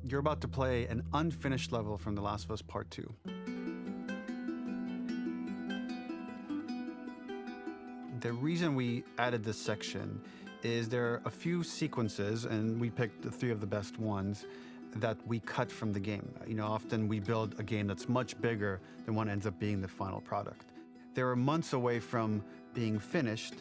You're about to play an unfinished level from The Last of Us Part 2. The reason we added this section is there are a few sequences, and we picked the 3 of the best ones, that we cut from the game. Often we build a game that's much bigger than what ends up being the final product. They were months away from being finished,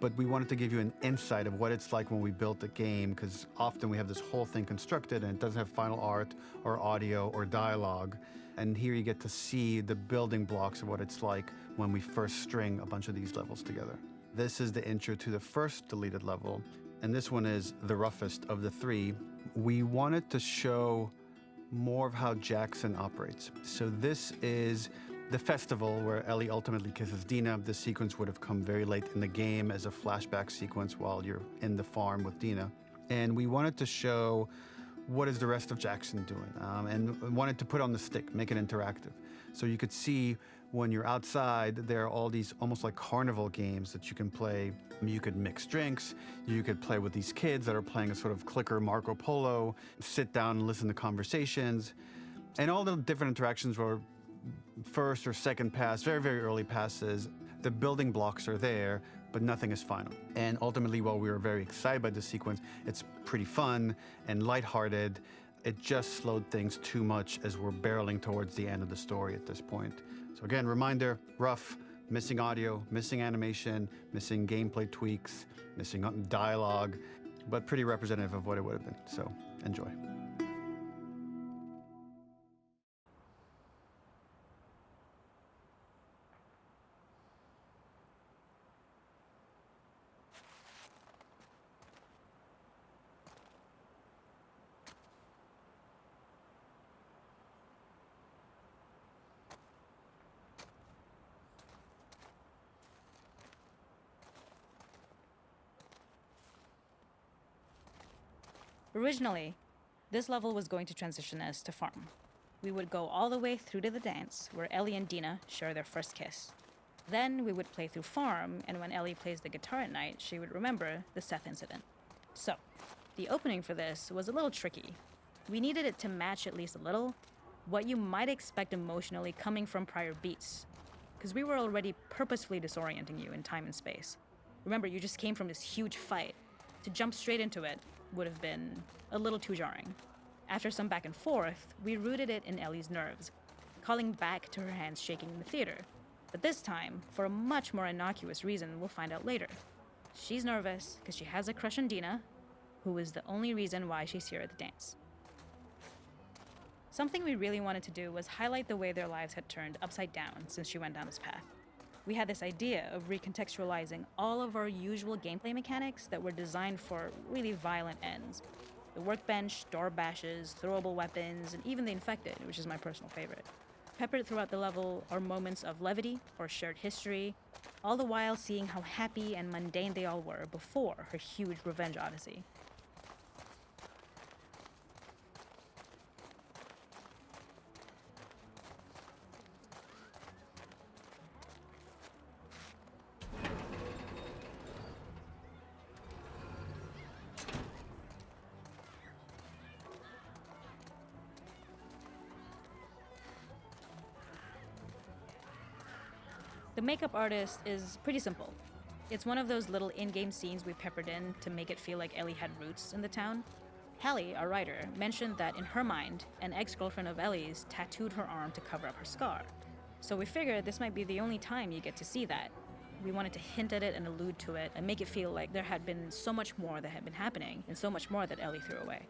but we wanted to give you an insight of what it's like when we built the game, because often we have this whole thing constructed and it doesn't have final art or audio or dialogue. And here you get to see the building blocks of what it's like when we first string a bunch of these levels together. This is the intro to the first deleted level, and this one is the roughest of the 3. We wanted to show more of how Jackson operates. So this is the festival where Ellie ultimately kisses Dina. This sequence would have come very late in the game as a flashback sequence while you're in the farm with Dina. And we wanted to show what is the rest of Jackson doing, and wanted to put on the stick, make it interactive. So you could see when you're outside, there are all these almost like carnival games that you can play. You could mix drinks, you could play with these kids that are playing a sort of clicker Marco Polo, sit down and listen to conversations. And all the different interactions were first or second pass, very, very early passes. The building blocks are there, but nothing is final. And ultimately, while we were very excited by this sequence, it's pretty fun and lighthearted. It just slowed things too much as we're barreling towards the end of the story at this point. So again, reminder, rough, missing audio, missing animation, missing gameplay tweaks, missing dialogue, but pretty representative of what it would have been. So enjoy. Originally, this level was going to transition us to farm. We would go all the way through to the dance, where Ellie and Dina share their first kiss. Then we would play through farm, and when Ellie plays the guitar at night, she would remember the Seth incident. So, the opening for this was a little tricky. We needed it to match at least a little what you might expect emotionally coming from prior beats, because we were already purposefully disorienting you in time and space. Remember, you just came from this huge fight. To jump straight into it would have been a little too jarring. After some back and forth, we rooted it in Ellie's nerves, calling back to her hands shaking in the theater. But this time, for a much more innocuous reason we'll find out later. She's nervous because she has a crush on Dina, who is the only reason why she's here at the dance. Something we really wanted to do was highlight the way their lives had turned upside down since she went down this path. We had this idea of recontextualizing all of our usual gameplay mechanics that were designed for really violent ends. The workbench, door bashes, throwable weapons, and even the infected, which is my personal favorite. Peppered throughout the level are moments of levity or shared history, all the while seeing how happy and mundane they all were before her huge revenge odyssey. The makeup artist is pretty simple. It's one of those little in-game scenes we peppered in to make it feel like Ellie had roots in the town. Hallie, our writer, mentioned that in her mind, an ex-girlfriend of Ellie's tattooed her arm to cover up her scar. So we figured this might be the only time you get to see that. We wanted to hint at it and allude to it and make it feel like there had been so much more that had been happening and so much more that Ellie threw away.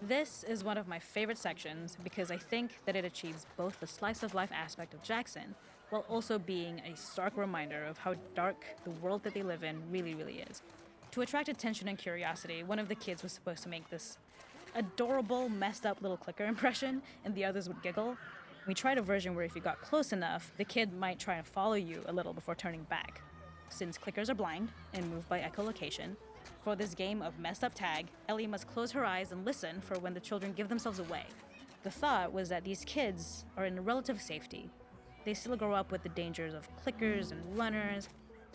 This is one of my favorite sections because I think that it achieves both the slice of life aspect of Jackson while also being a stark reminder of how dark the world that they live in really, really is. To attract attention and curiosity, one of the kids was supposed to make this adorable, messed up little clicker impression, and the others would giggle. We tried a version where if you got close enough, the kid might try and follow you a little before turning back. Since clickers are blind and move by echolocation, for this game of messed up tag, Ellie must close her eyes and listen for when the children give themselves away. The thought was that these kids are in relative safety. They still grow up with the dangers of clickers and runners,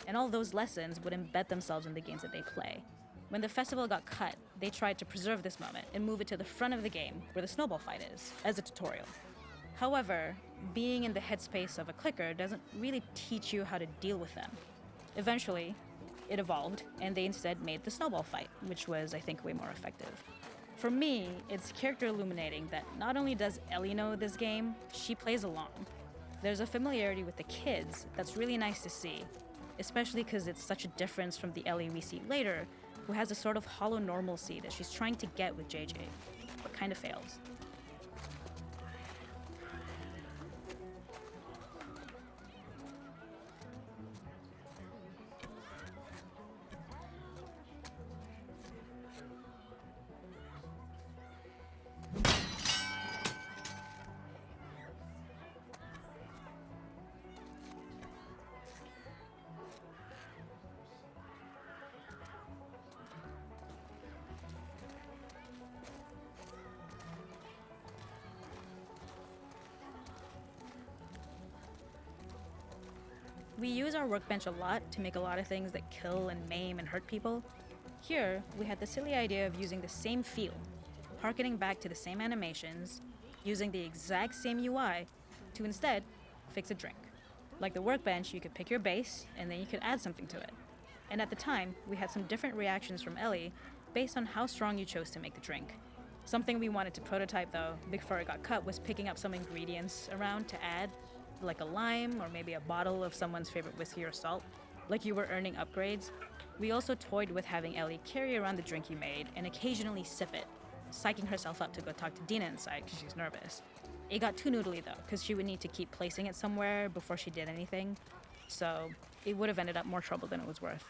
and all those lessons would embed themselves in the games that they play. When the festival got cut, they tried to preserve this moment and move it to the front of the game where the snowball fight is, as a tutorial. However, being in the headspace of a clicker doesn't really teach you how to deal with them. Eventually, it evolved, and they instead made the snowball fight, which was, I think, way more effective. For me, it's character illuminating that not only does Ellie know this game, she plays along. There's a familiarity with the kids that's really nice to see, especially because it's such a difference from the Ellie we see later, who has a sort of hollow normalcy that she's trying to get with JJ, but kind of fails. We use our workbench a lot to make a lot of things that kill and maim and hurt people. Here, we had the silly idea of using the same feel, harkening back to the same animations, using the exact same UI to instead fix a drink. Like the workbench, you could pick your base and then you could add something to it. And at the time, we had some different reactions from Ellie based on how strong you chose to make the drink. Something we wanted to prototype though, before it got cut, was picking up some ingredients around to add, like a lime or maybe a bottle of someone's favorite whiskey or salt, like you were earning upgrades. We also toyed with having Ellie carry around the drink you made and occasionally sip it, psyching herself up to go talk to Dina inside because she's nervous. It got too noodly though, because she would need to keep placing it somewhere before she did anything, so it would have ended up more trouble than it was worth.